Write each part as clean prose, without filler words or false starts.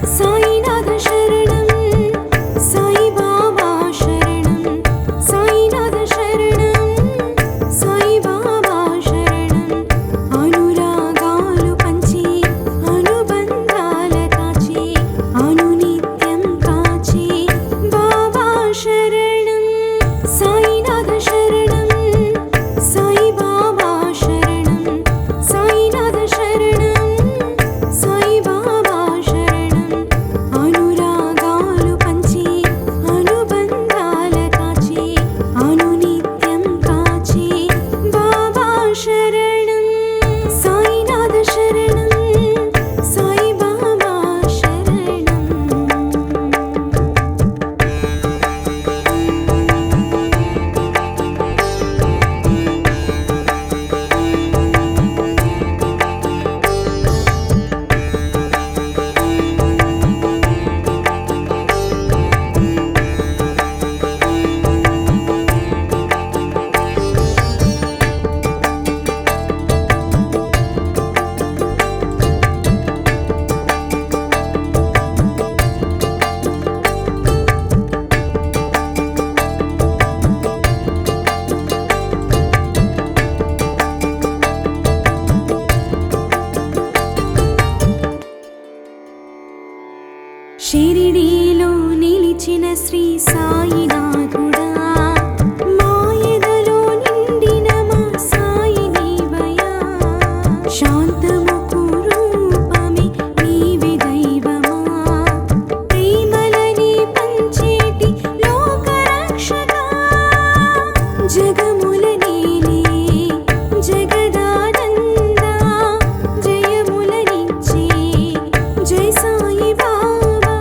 సాయినాథ శరణం సాయి బాబా శరణం సాయినాథ శరణం సాయి బాబా శరణం అనురాగాలు పంచి అనుబంధాల కాచి అనునిత్యం కాచి బాబా శరణం సాయినాథ శరణం సాయి బాబా శరణం సాయినాథ శరణం సాయి బాబా శరణం అనురాగాలు పంచి అనుబంధాల కాచి అనునిత్యం కాచి బాబా శరణం సాయినాథ శరణం సాయి బాబా శరణం. షిరిడీలో నిలిచిన శ్రీ సాయినాథుడా మాయదలో నిండిన మా సాయి నీవయా శాంతముకు రూపమే నీవే దైవమా ప్రేమలని పంచేటి లోకరక్షకా జగముల నీలే జగదానందా జయములనిచ్చే జై సాయి బాబా.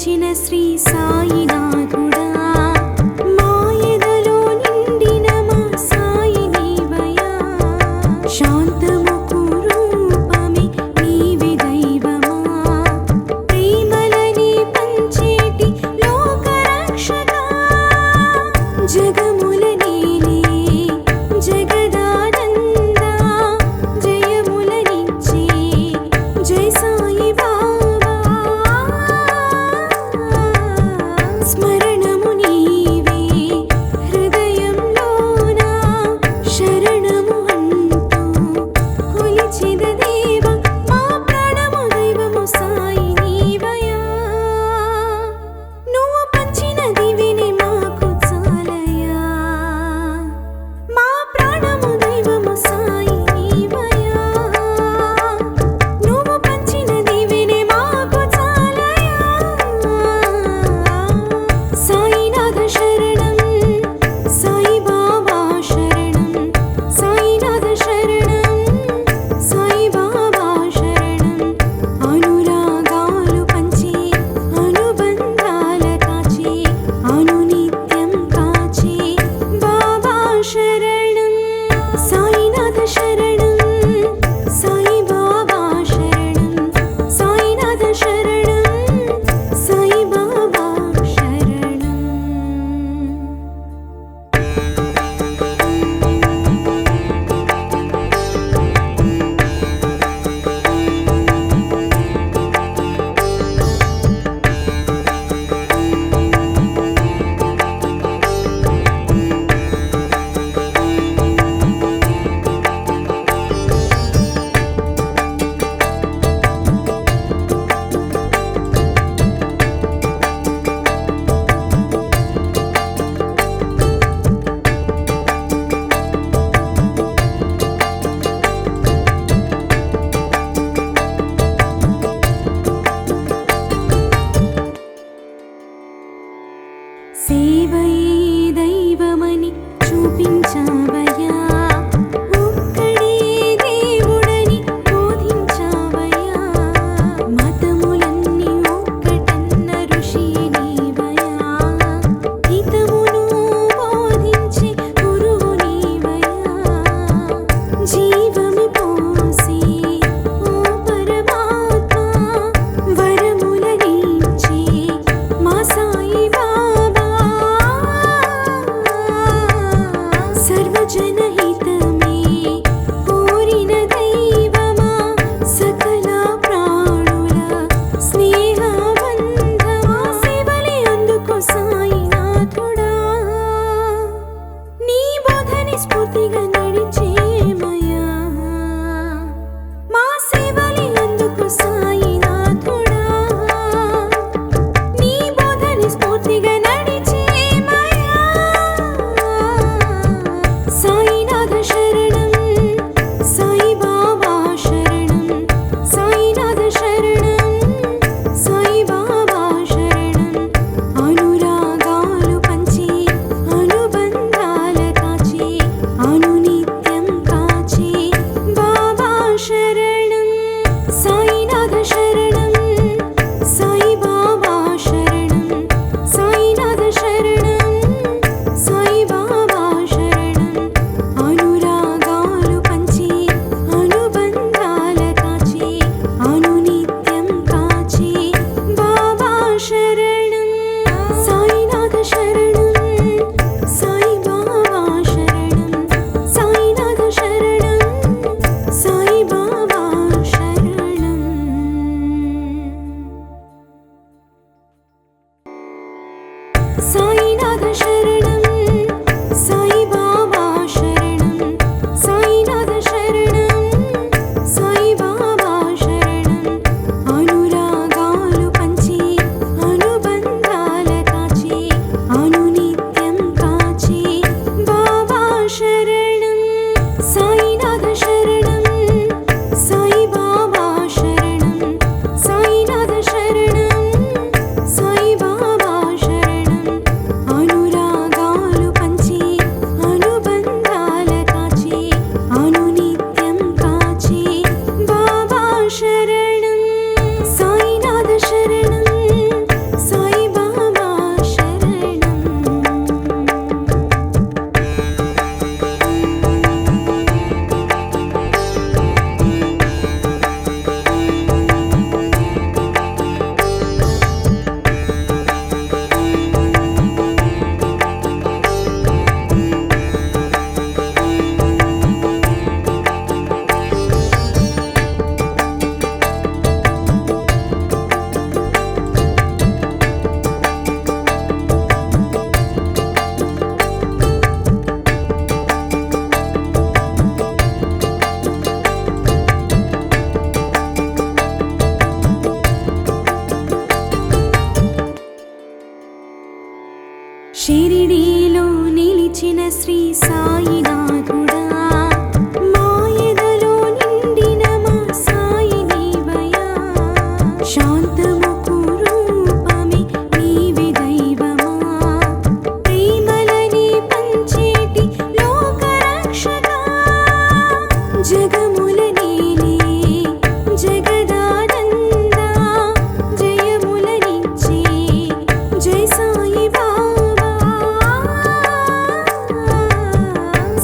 కొలిచిన శ్రీ సాయినాథుడా మాయదలో నిండిన మా సాయి నీవయా శాంతముకు రూపమే నీవే దైవమా ప్రేమలని పంచేటి లోకరక్షకా జగముల నీలే జగదానందా జయములనిచ్చే జై సాయి బాబా స్మరణము నీవే హృదయంలోన శరణము అంటూ కొలిచిన దేవ మా ప్రాణము దైవము సాయి నీవయా నువ్వు పంచిన దివిని మాకు చాలయా మా ప్రాణము దైవము సాయి నీవయా నువ్వు పంచిన దివిని మాకు చాలయా సాయినాథ శరణం సాయి బాబా శరణం సాయినాథ శరణం సాయి బాబా శరణం అనురాగాలు పంచి అనుబంధాల కాచి అనునిత్యం కాచి బాబా శరణం సాయినాథ శరణం సాయి బాబా శరణం సాయినాథ శరణం సాయి బాబా శరణం సేవయే దైవమని చూపించావయ్యా ఒక్కడే దేవుడని బోధించావయ్యా మతములన్నీ ఒక్కటన్న ఋషి నీవయ్యా హితమును బోధించే గురువు నీవయ్యా జీవము పోసి ఓ పరమాత్మ వరములనిచ్చే మా సాయి బాబా సర్వజనహితమే కోరిన దైవమా సకల ప్రాణుల స్నేహబంధమా సేవలే అందుకో సాయినాథుడా నీ బోధని స్ఫూర్తిగా నడిచేమయా మా సేవలే అందుకో సాయినాథుడా నీ బోధని స్ఫూర్తిగా నడిచేమయా సాయినాథ శరణం సాయి బాబా శరణం సాయినాథ శరణం సాయి బాబా శరణం అనురాగాలు పంచి అనుబంధాల కాచి అనుని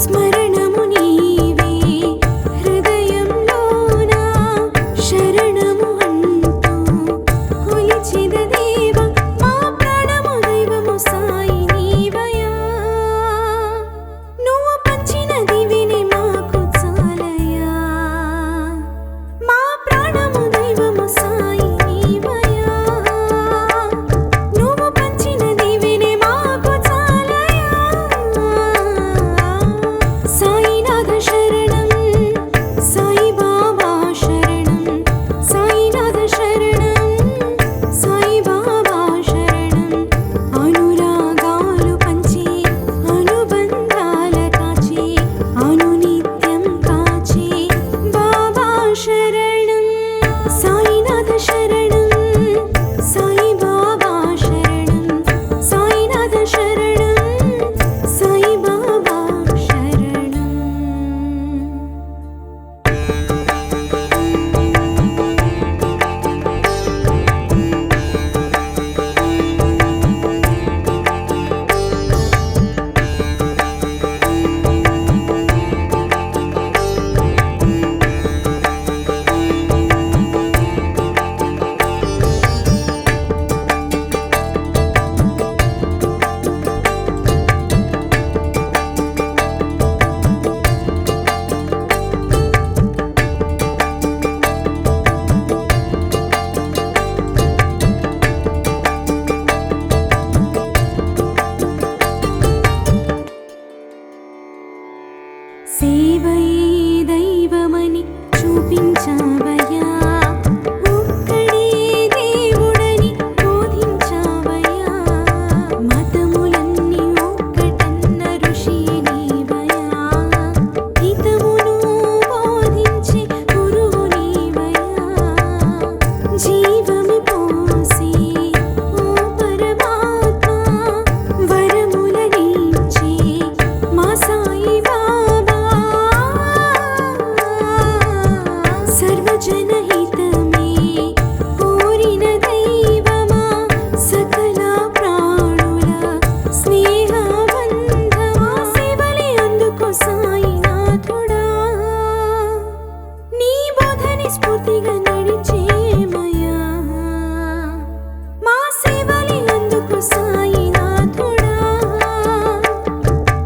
స్మరణము నీవే హృదయంలోన శరణము అంటూ కొలిచెద దేవా మా ప్రాణము దైవము సాయి నీవయా నువ్వు పంచిన దివిని మాకు చాలయా మా ప్రాణము దైవము సాయి నీవయా నువ్వు పంచిన దివిని మాకు చాలయా సాయినాథ శరణం సాయి బాబా శరణం సాయినాథ శరణం సాయి బాబా శరణం అనురాగాలు పంచి అనుబంధాల కాచి అనునిత్యం కాచి బాబా శరణం సాయినాథ శరణం సాయి బాబా శరణం సాయినాథ శరణం సాయి బాబా శరణం సేవయే దైవమని చూపించావయ్యా ఒక్కడే దేవుడని బోధించావయ్యా మతములన్నీ ఒక్కటన్న ఋషి నీవయ్యా హితమును బోధించే గురువు నీవయ్యా జీవము పోసి ఓ పరమాత్మ వరములనిచ్చే మా సాయి బాబా సర్వజనహితమే కోరిన దైవమా సకల ప్రాణుల స్నేహబంధమా సేవలే అందుకో సాయినాథుడా నీ బోధని స్ఫూర్తిగా నడిచేమయా మా సేవలే అందుకో సాయినాథుడా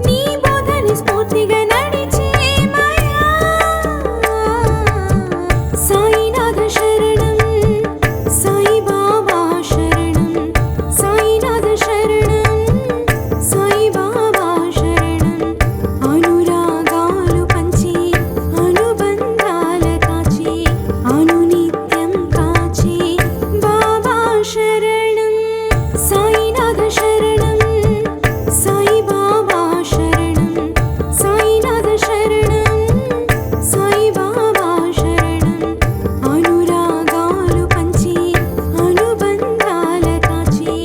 నీ బోధని స్ఫూర్తిగా నడిచేమయా సాయినాథ శరణం సాయి బాబా శరణం సాయినాథ శరణం సాయి బాబా శరణం అనురాగాలు పంచి అనుబంధాల కాచి అనునిత్యం కాచి బాబా శరణం సాయినాథ శరణం సాయి బాబా శరణం సాయినాథ శరణం సాయి బాబా శరణం అనురాగాలు పంచి అనుబంధాల కాచి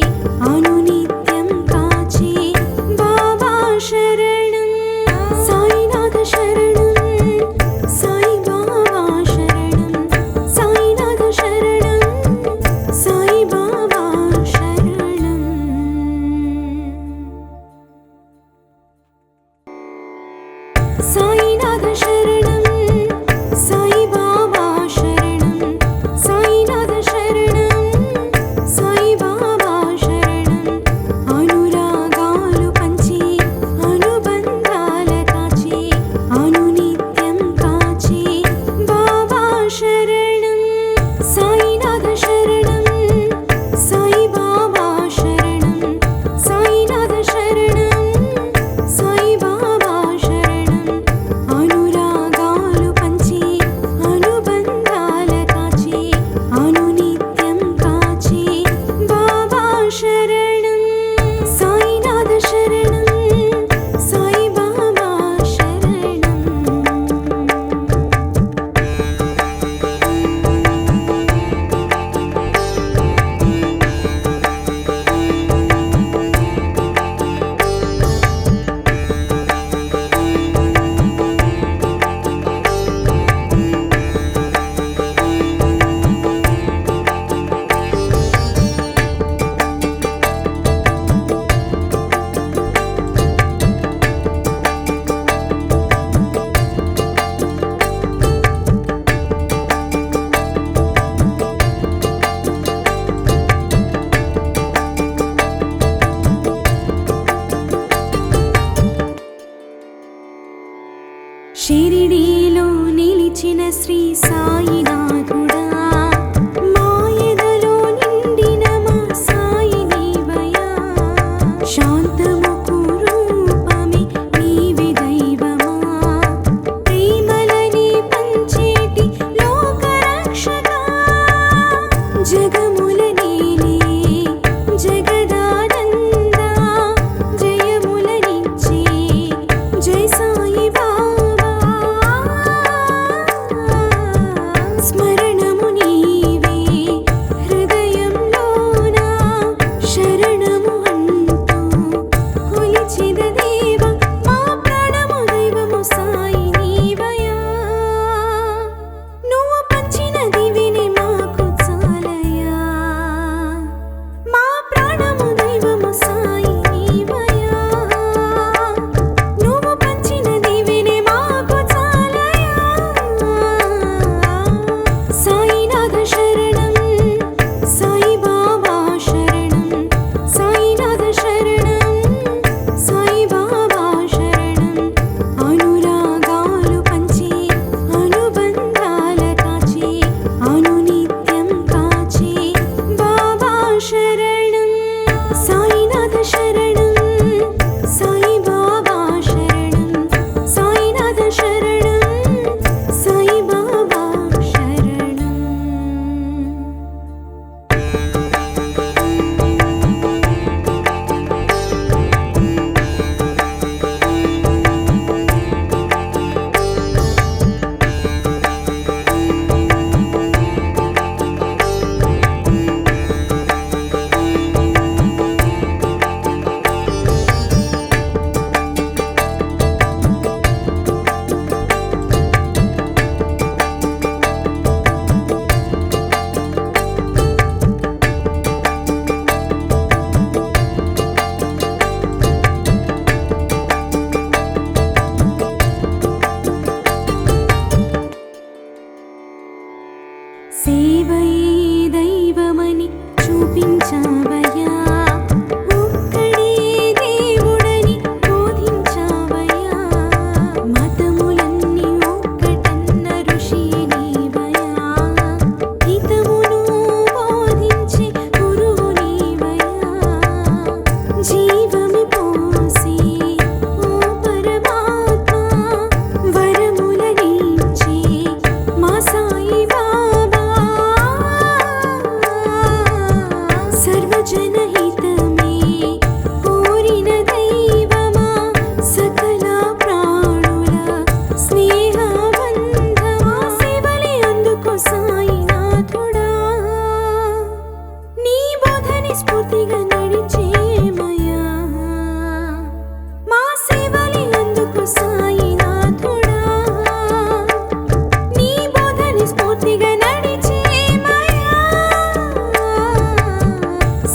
అనునిత్యం కాచి బాబా శరణం సాయినాథ శరణం సాయి బాబా శరణం సాయినాథ శరణం సాయి బాబా శరణం సాయినాథ శరణం సాయి బాబా శరణం సాయినాథ శరణం సాయి బాబా శరణం అనురాగాలు పంచి అనుబంధాల కాచి అనునిత్యం కాచి బాబా శరణం సాయినాథ శరణం సాయి బాబా శరణం సాయినాథ శరణం సాయి బాబా శరణం షిరిడీలో నిలిచిన శ్రీ సాయినాథుడా మాయదలో నిండిన మా సాయి నీవయా శాంతముకు రూపమే నీవే దైవమా ప్రేమలని పంచేటి లోకరక్షకా జగముల నీలే జగదానందా జయములనిచ్చే జై సాయి బాబా స్మరణము నీవే హృదయంలోన శరణము అంటూ కొలిచిన దేవ మా ప్రాణము దైవము సాయి నీవయా నువ్వు పంచిన దివిని మాకు చాలయా మా ప్రాణము దైవము సాయి నీవయా నువ్వు పంచిన దివిని మాకు చాలయా సాయినాథ శరణం సాయి బాబా శరణం సాయినాథ శరణం సాయి బాబా శరణం అనురాగాలు పంచి అనుబంధాల కాచి అనునిత్యం కాచి బాబా శరణం సాయినాథ శరణం సాయి బాబా శరణం సాయినాథ శరణం సాయి బాబా శరణం సేవయే దైవమని చూపించావయ్యా ఒక్కడే దేవుడని బోధించావయ్యా మతములన్నీ ఒక్కటన్న ఋషి నీవయ్యా హితమును బోధించే గురువు నీవయ్యా జీవమి పోసి ఓ పరమాత్మ వరములనిచ్చే మా సాయి బాబా సర్వజనహితమే కోరిన దైవమా సకల ప్రాణుల స్నేహబంధమా సేవలి అందుకో సాయినాథుడా నీ బోధని స్ఫూర్తిగా నడిచేమయా మా సేవలి అందుకో సాయినాథుడా నీ బోధని స్ఫూర్తిగా నడిచేమయా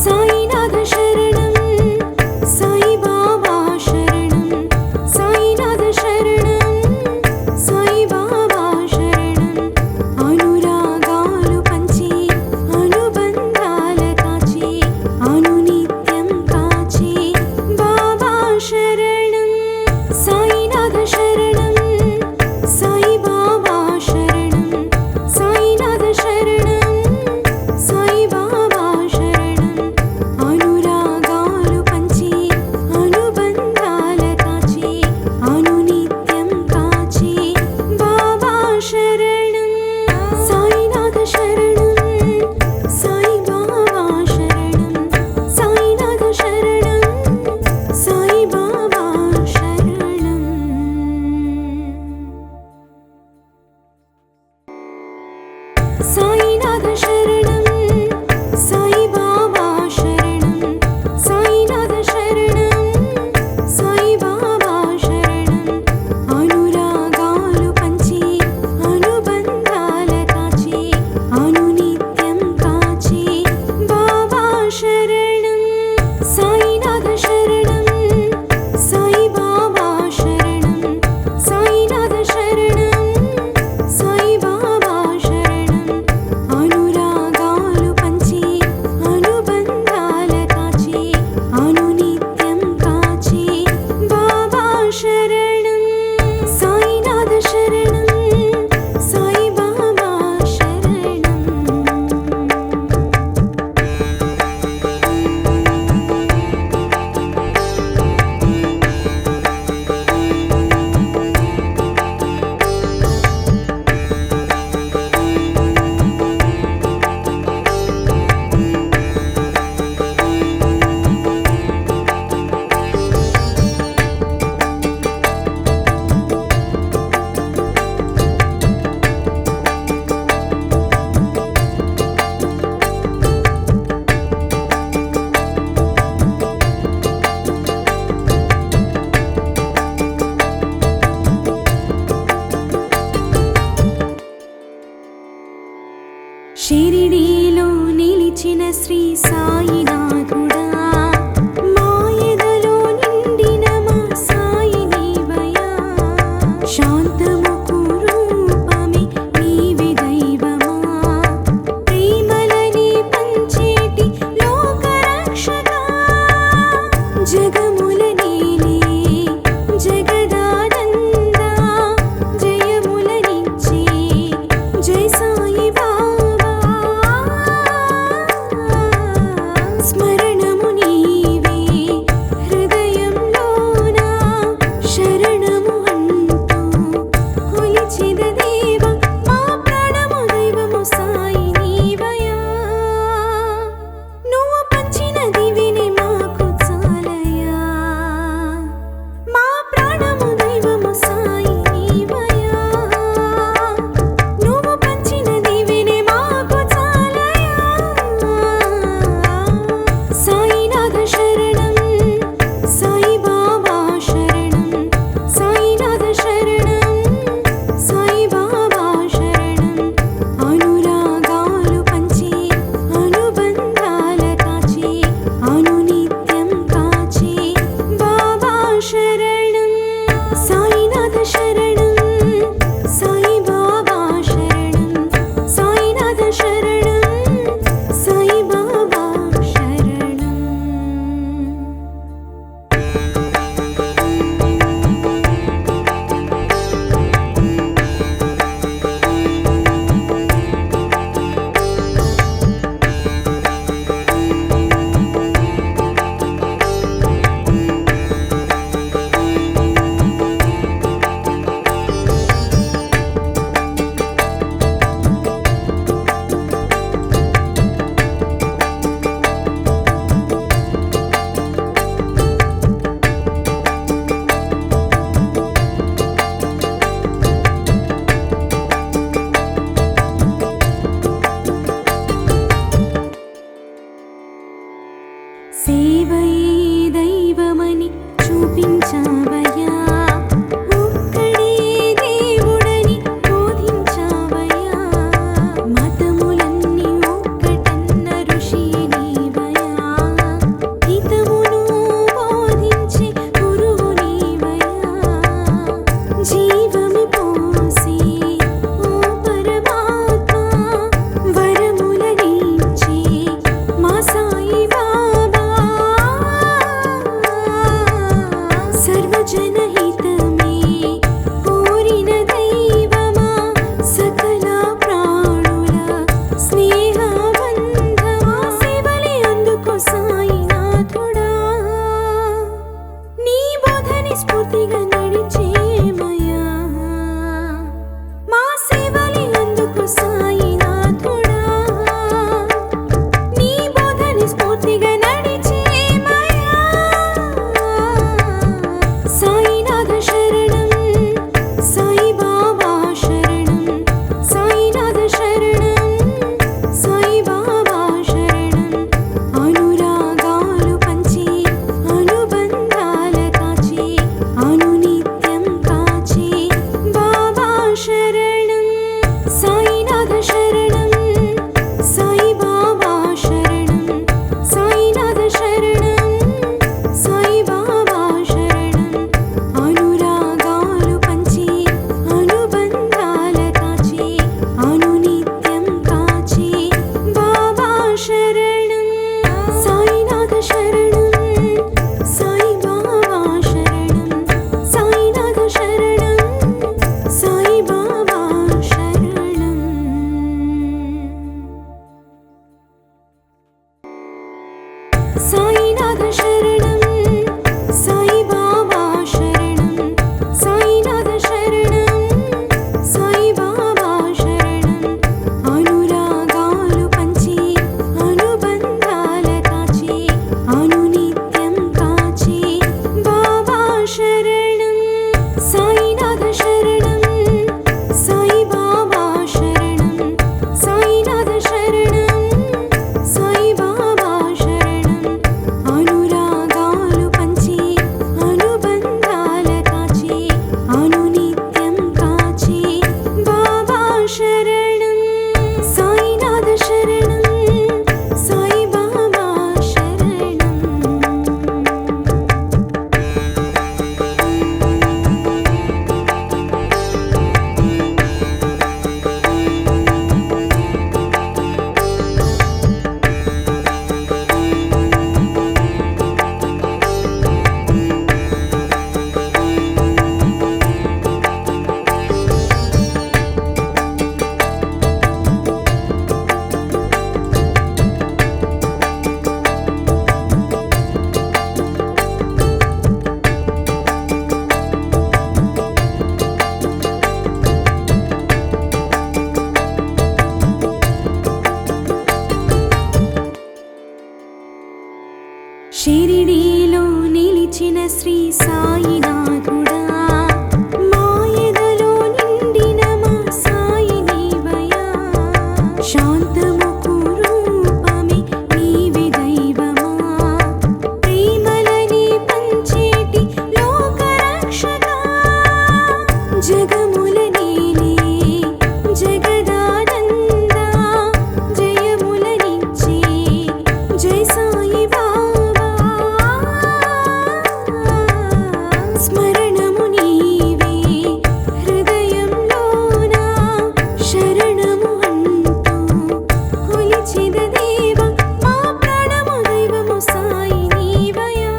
సాయినాథ శరణం సాయి బాబా శరణం సాయినాథ శరణం సాయి బాబా శరణం అనురాగాలు పంచి అనుబంధాల కాచి అనునిత్యం కాచి బాబా శరణం సాయినాథ శరణం సాయి బాబా శరణం సాయినాథ శరణం సాయి బాబా శరణం అనురాగాలు పంచి అనుబంధాల కాచి అనునిత్యం కాచి బాబా శరణం సాయినాథ శరణం సాయి బాబా శరణం సాయినాథ శరణం సాయి బాబా శరణం సాయినాథ శరణం సాయి బాబా శరణం సాయినాథ శరణం సాయి బాబా శరణం అనురాగాలు పంచి అనుబంధాల కాచి అనునిత్యం కాచి బాబా శరణం సాయినాథ శరణం సాయి బాబా శరణం సాయినాథ శరణం సాయి బాబా శరణం అనురాగ శ్రీ సాయినాథుడా మాయదలో నిండిన మా సాయి నీవయా శాంతముకు రూపమే నీవే దైవమా ప్రేమలని పంచేటి లోకరక్షకా జగముల నీలే జగదానందా జయములనిచ్చే జై సాయి బాబా జగముల నీలే జగదానంద జయములనిచ్చే జై సాయి బాబా స్మరణము నీవే హృదయంలోన శరణము అంటూ కొలిచిన దేవ మా ప్రాణము దైవము సాయి నీవయా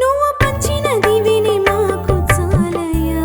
నువ్వు పంచిన దివిని మాకు చాలయా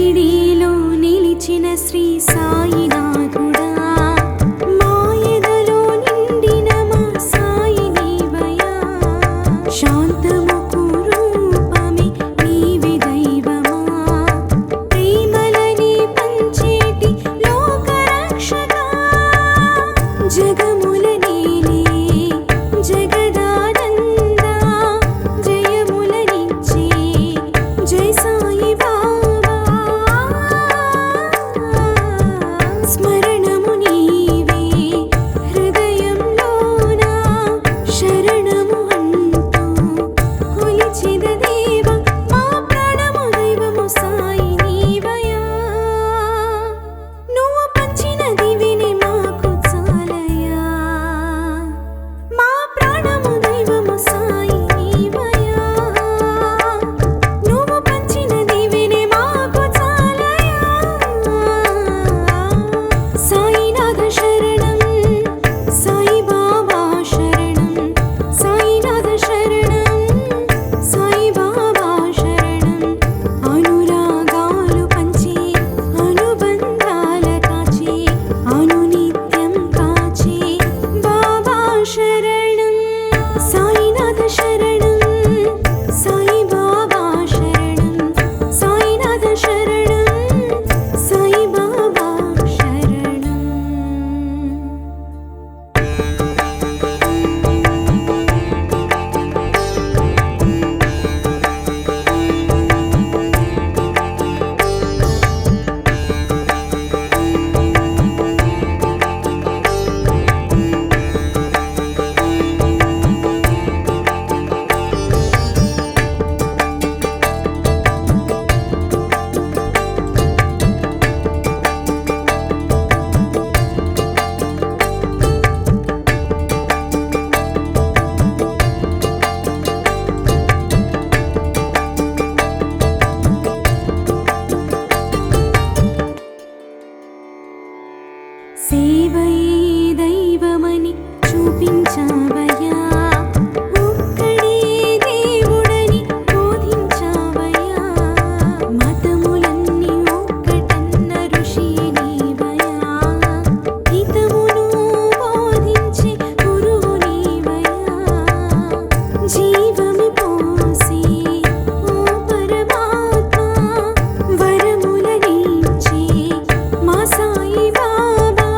షిరిడీలో నిలిచిన శ్రీ సాయినాథుడా మాయదలో నిండిన మా సాయి నీవయా శాంతముకు రూపమే నీవే దైవమా ప్రేమలని పంచేటి లోకరక్షకా జగముల నీలే జగదానందా జయములనిచ్చే జై సాయి బాబా స్మరణము నీవే హృదయంలోన శరణము అంటూ కొలిచిన దేవ మా ప్రాణము దైవము సాయి నీవయా నువ్వు పంచిన దివిని మాకు చాలయా మా ప్రాణము దైవము సాయి నీవయా నువ్వు పంచిన దివిని మాకు చాలయా సాయినాథ శరణం సాయి బాబా శరణం సాయినాథ శరణం సాయి బాబా శరణం అనురాగాలు పంచి అనుబంధాల కాచి అనునిత్యం కాచి బాబా శరణం సాయినాథ శరణం సాయి బాబా శరణం సాయినాథ శరణం సాయి బాబా శరణం సేవయే దైవమని చూపించావయ్యా ఒక్కడే దేవుడని బోధించావయ్యా మతములన్నీ ఒక్కటన్న ఋషి నీవయ్యా హితమును బోధించే గురువు నీవయ్యా జీవము పోసి ఓ పరమాత్మ వరములనిచ్చే మా సాయి బాబా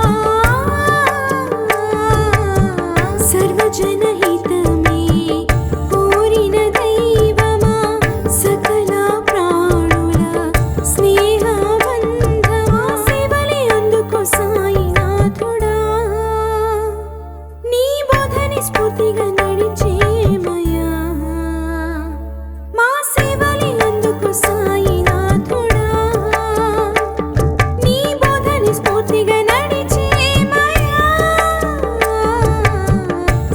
సర్వజనహితమే కోరిన దైవమా సకల ప్రాణుల స్నేహబంధమా సేవలే అందుకో సాయినాథుడా నీ బోధని స్ఫూర్తిగా నడిచేమయా మా సేవలే అందుకో సాయినాథుడా నీ బోధని స్ఫూర్తిగా నడిచేమయా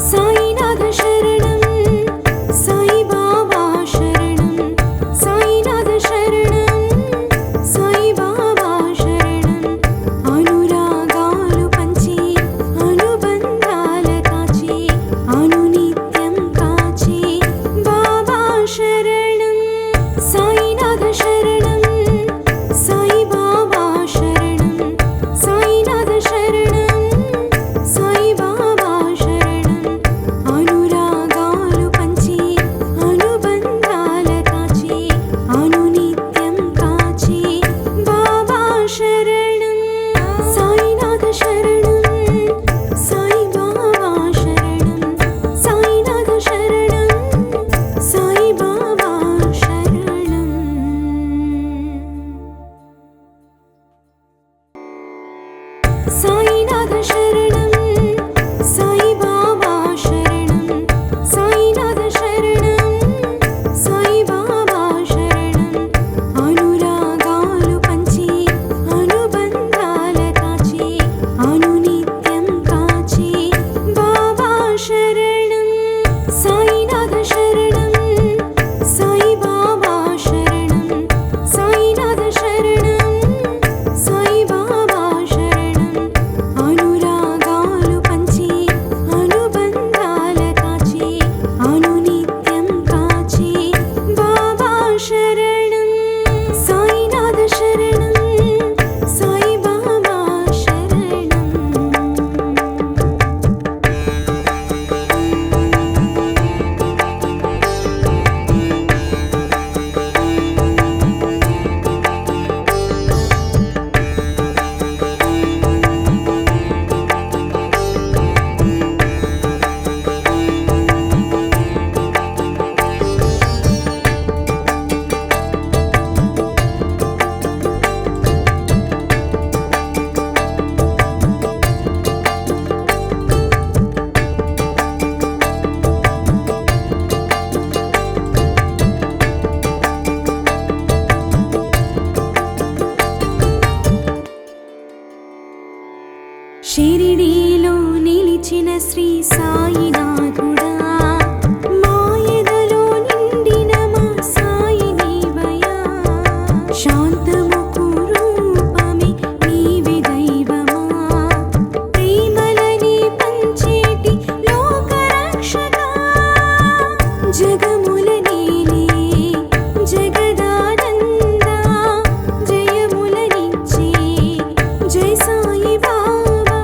సాయినాథ శరణం సాయి బాబా శరణం సాయినాథ శరణం సాయి బాబా శరణం అనురాగాలు పంచి అనుబంధాల కాచి అనునిత్యం కాచి బాబా శరణం సాయినాథ శరణం సాయి బాబా శరణం సాయినాథ శరణం సాయి బాబా శరణం అనురాగాలు పంచి అనుబంధాల కాచి అనునిత్యం కాచి బాబా శరణం సాయినాథ శరణం సాయి బాబా శరణం సాయినాథ శరణం సాయి బాబా శరణం సాయినాథ శరణం సాయి బాబా శరణం సాయినాథ శరణం సాయి బాబా శరణం అనురాగాలు పంచి అనుబంధాల కాచి అనునిత్యం కాచి బాబా శరణం సాయినాథ శరణం సాయి బాబా శరణం సాయినాథ శరణం సాయి బాబా శరణం నిలిచిన శ్రీ సాయినాథుడా మాయదలో నిండిన మా సాయి నీవయా శాంతముకు రూపమే నీవే దైవమా ప్రేమలని పంచేటి లోకరక్షకా జగముల నీలే జగదానందా జయములనిచ్చే జై సాయి బాబా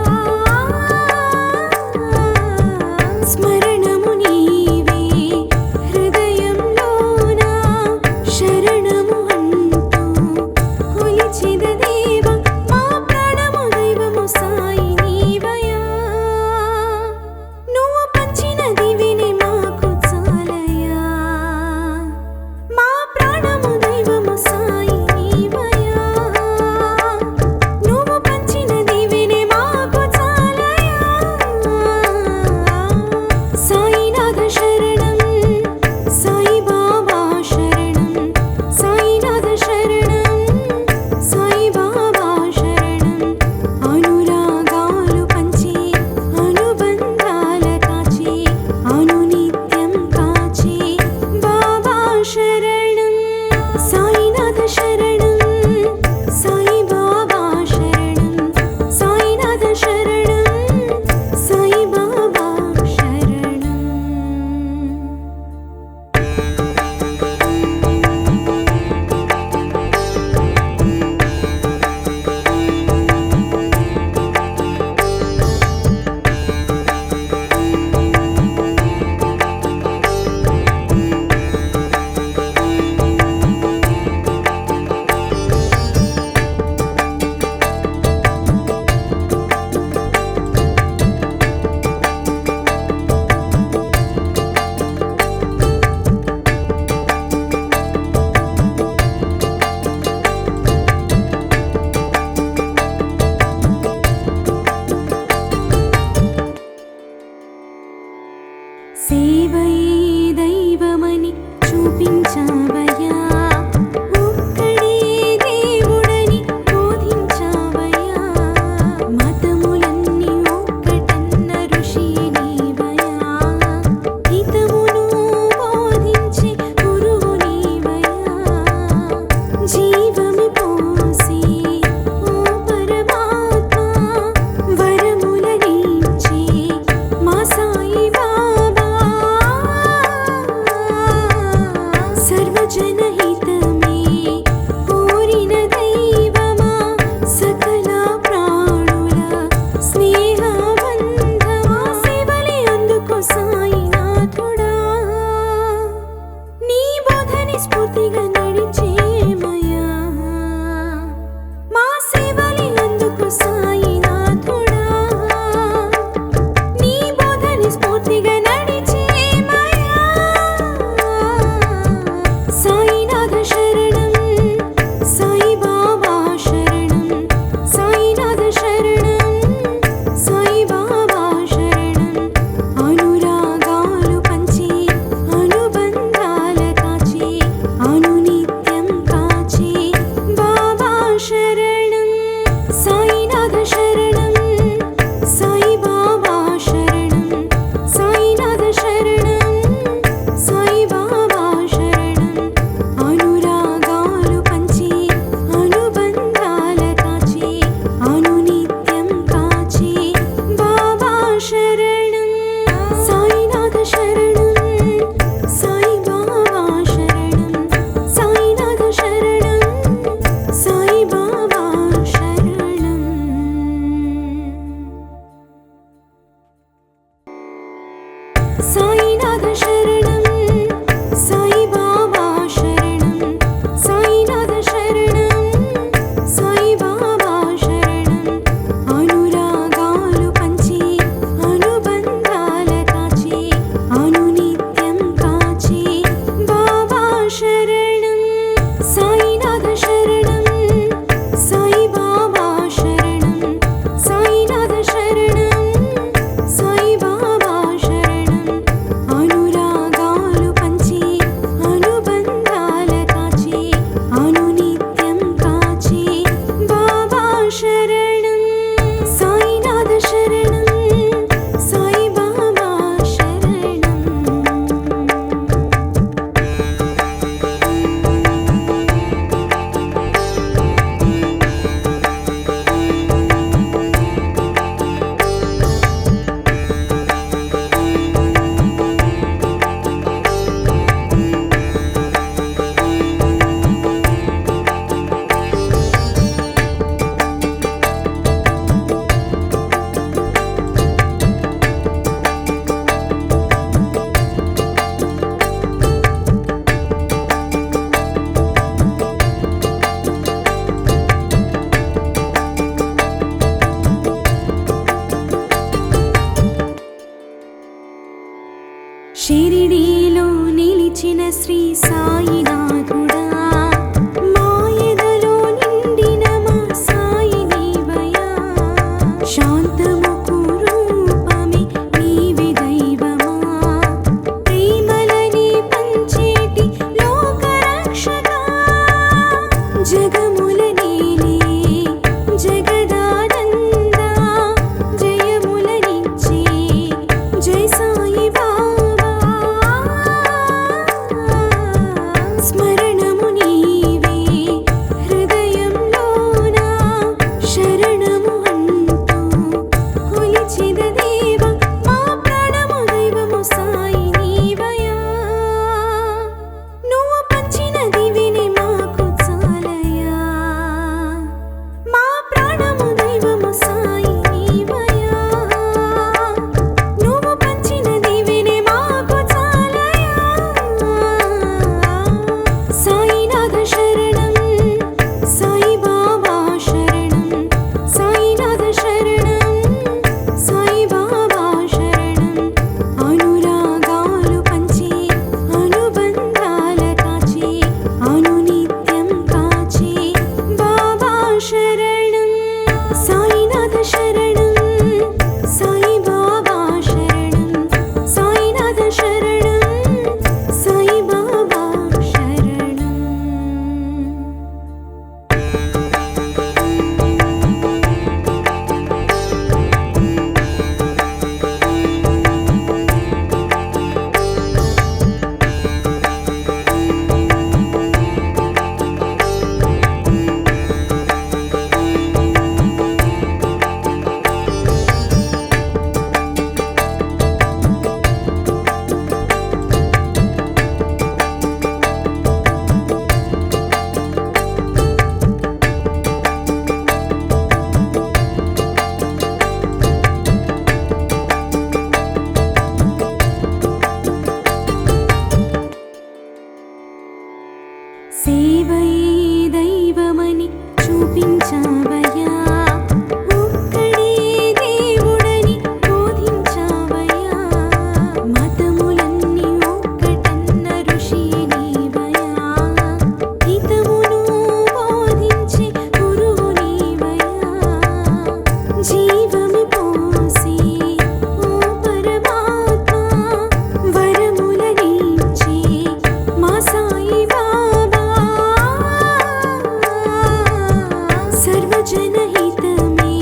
జనహితమే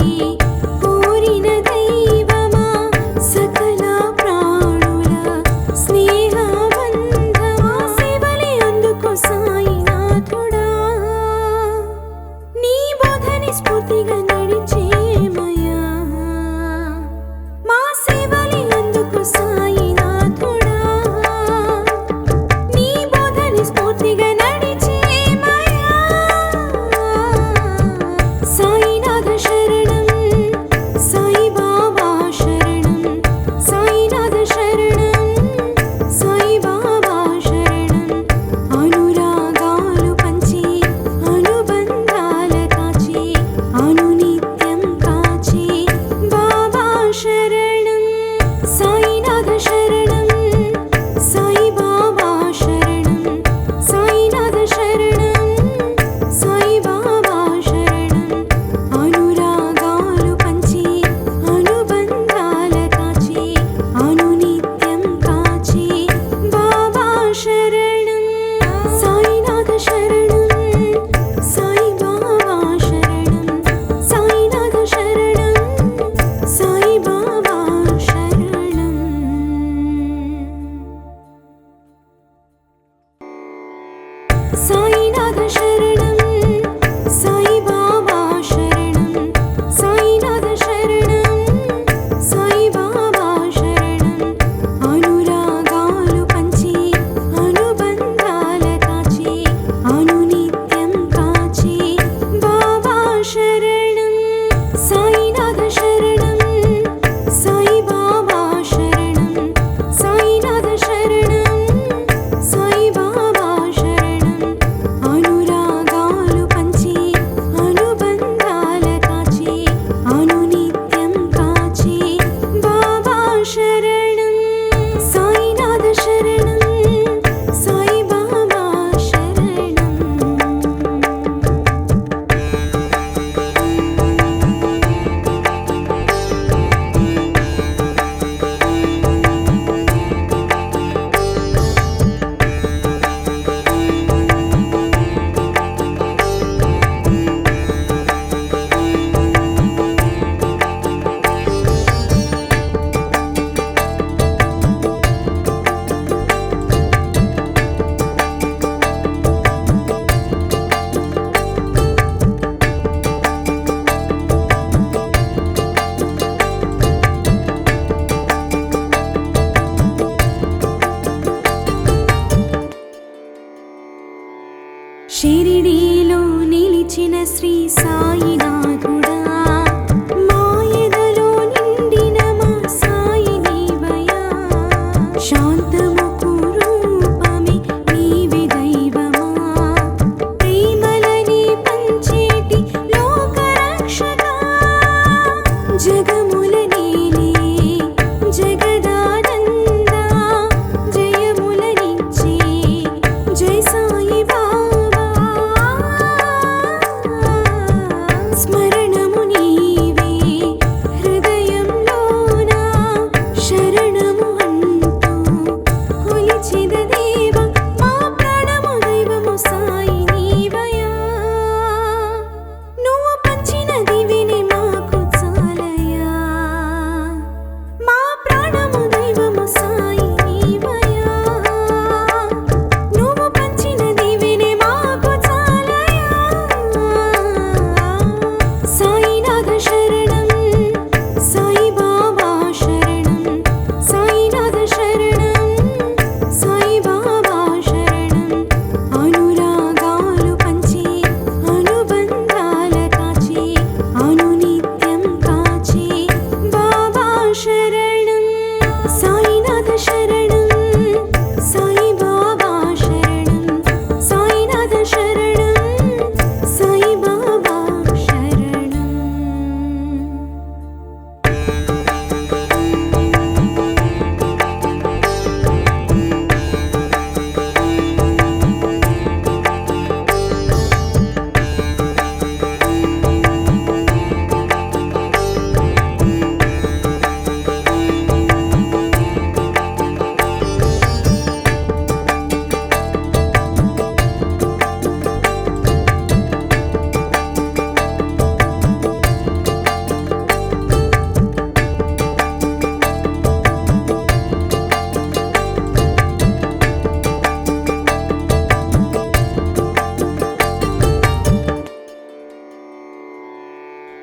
కోరిన దైవమా సకల ప్రాణుల స్నేహబంధమా సేవలే అందుకో సాయినాథుడా నీ బోధని స్ఫూర్తిగా నడిచేమయ్యా మా సేవలే అందుకో సాయినాథుడా నీ బోధని స్ఫూర్తిగా నడిచేమయ్యా సాయినాథ శరణం సాయిబాబా శరణం సాయినాథ శరణం సాయిబాబా శరణం అనురాగాలు పంచి అనుబంధాల కాచి అనునిత్యం కాచి బాబా శరణం సాయినాథ శరణం సాయిబాబా శరణం సాయినాథ శరణం సాయిబాబా శరణం అనురాగాలు పంచి అనుబంధాల కాచి అనునిత్యం కాచి బాబా శరణం సాయినాథ శరణం సాయిబాబా శరణం సాయినాథ శరణం సాయిబాబా శరణం సాయినాథ శరణం సాయిబాబా శరణం సాయినాథ శరణం సాయిబాబా శరణం అనురాగాలు పంచి అనుబంధాల కాచి అనునిత్యం కాచి బాబా శరణం సాయినాథ శరణం సాయిబాబా శరణం సాయినాథ శరణం సాయిబాబా శరణం అనురాగాలు పంచి అనుబంధాల కాచి అనునిత్యం కాచి బాబా శరణం సాయినాథ శరణం సాయిబాబా శరణం షిరిడీలో నిలిచిన శ్రీ సాయినాథుడా మాయదలో నిండిన మా సాయి నీవయ్యా శాంతముకు రూపమే నీవే దైవమా ప్రేమలని పంచేటి లోకరక్షకా జగముల నీలే జగదానందా జయములనిచ్చే జై సాయి బాబా స్మరణము నీవే హృదయంలోన శరణము అంటూ కొలిచిన దేవ మా ప్రాణము దైవము సాయి నీవయ్యా నువ్వు పంచిన దివిని మాకు చాలయ్యా మా ప్రాణము దైవము సాయి నీవయ్యా నువ్వు పంచిన దివిని మాకు చాలయ్యా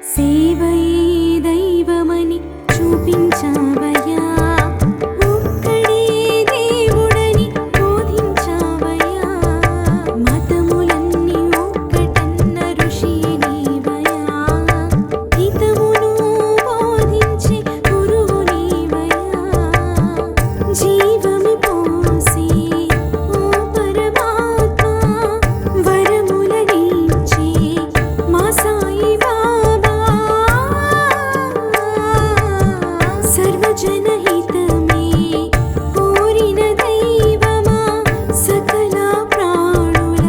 సేవయే దైవమని చూపించావయ్యా ఒక్కడే దేవుడని బోధించావయ్యా మతములన్నీ ఒక్కటన్న ఋషి నీవయ్యా హితమును బోధించే గురువు నీవయ్యా జీవమి పోసి ఓ పరమాత్మ వరములనిచ్చే మా సాయి బాబా సర్వజనహితమే కోరిన దైవమా సకల ప్రాణుల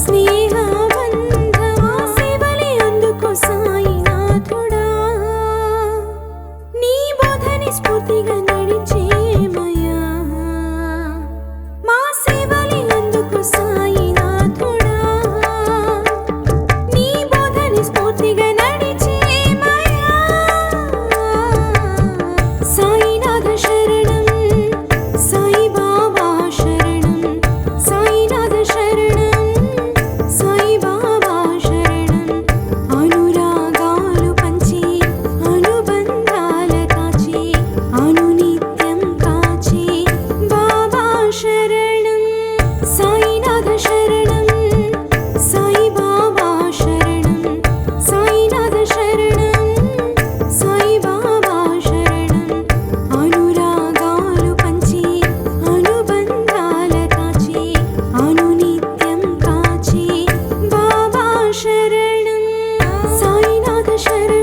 స్నేహబంధమా సేవలే అందుకో సాయినాథుడా నీ బోధని స్ఫూర్తిగా నడిచేమయ్యా మా సేవలే అందుకో సాయినాథుడా నీ బోధని స్ఫూర్తిగా నడిచేమయ్యా సాయినాథ శరణం సాయి బాబా శరణం సాయినాథ శరణం సాయి బాబా శరణం అనురాగాలు పంచి అనుబంధాల కాచి అనునిత్యం కాచి బాబా శరణం సాయినాథ శరణం సాయి బాబా శరణం సాయినాథ శరణం సాయి బాబా శరణం అనురాగాలు పంచి అనుబంధాల కాచి అనునిత్యం కాచి బాబా శరణం సాయినాథ శరణం